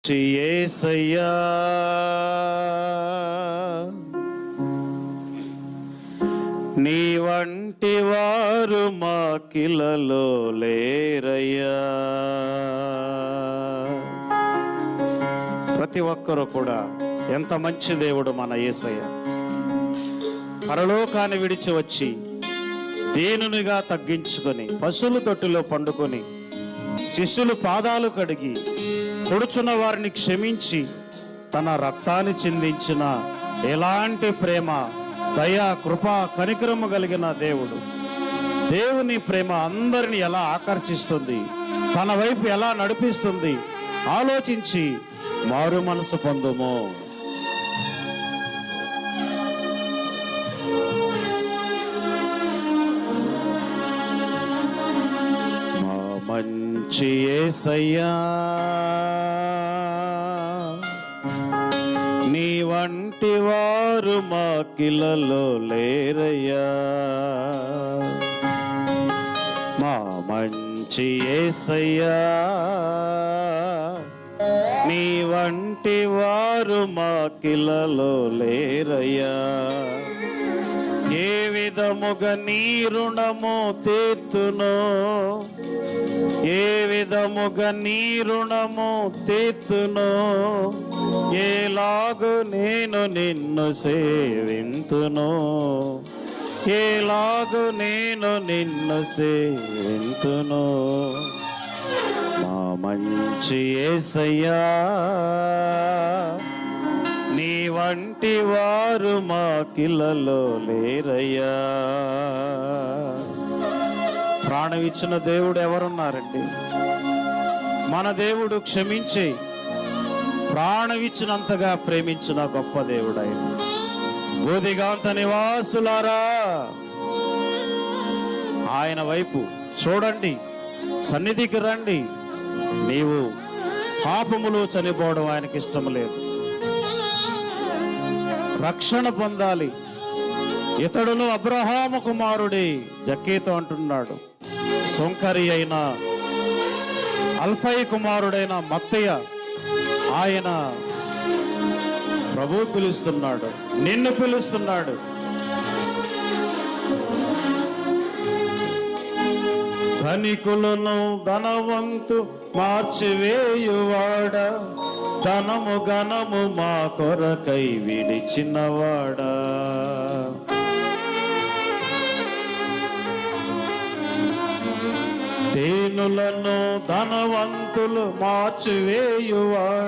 మంచి యేసయ్యా, నీ వంటి వారు మాకిలలో లేరయ్యా. ప్రతి ఒక్కరూ కూడా ఎంత మంచి దేవుడు మన యేసయ్య. పరలోకాన్ని విడిచి వచ్చి దీనునిగా తగ్గించుకొని పశువుల తొట్టిలో పండుకొని శిష్యులు పాదాలు కడిగి పొడుచున్న వారిని క్షమించి తన రక్తాన్ని చిందించిన ఎలాంటి ప్రేమ, దయా, కృప, కనికరము కలిగిన దేవుడు. దేవుని ప్రేమ అందరిని ఎలా ఆకర్షిస్తుంది, తన వైపు ఎలా నడిపిస్తుంది ఆలోచించి మారు మనసు పొందుము. మంచి యేసయ్యా, నీ వంటి వారు మాకిలలో లేరయ్యా. మా మంచి యేసయ్యా, నీ వంటి వారు మాకిలలో లేరయ్యా. ఏ విధముగా నీ రుణము తీర్తునో, ఏ విధముగా నీ రుణము తీర్తునో, ఎలాగు నేను నిన్ను సేవింతును, ఎలాగు నేను నిన్ను సేవింతును. మా మంచి యేసయ్యా, నీ వంటి వారు మాకిలలో లేరయ్యా. ప్రాణం ఇచ్చిన దేవుడు ఎవరున్నారండి? మన దేవుడు క్షమించి ప్రాణం ఇచ్చినంతగా ప్రేమించిన గొప్ప దేవుడు ఆయన. బోధిగాంత నివాసులారా, ఆయన వైపు చూడండి, సన్నిధికి రండి. నీవు పాపములో చనిపోవడం ఆయనకి ఇష్టం లేదు. రక్షణ పొందాలి. ఇతడును అబ్రహాము కుమారుడి జక్కీతో అంటున్నాడు. సొంకరి అయిన అల్ఫై కుమారుడైన మత్తయ్య, ఆయన ప్రభు పిలుస్తున్నాడు, నిన్ను పిలుస్తున్నాడు. ధనికులను ధనవంతు మార్చివేయువాడా, ధనము గణము మా కొరకై విడిచినవాడా. దీనులను ధనవంతులు మార్చివేయువాడా,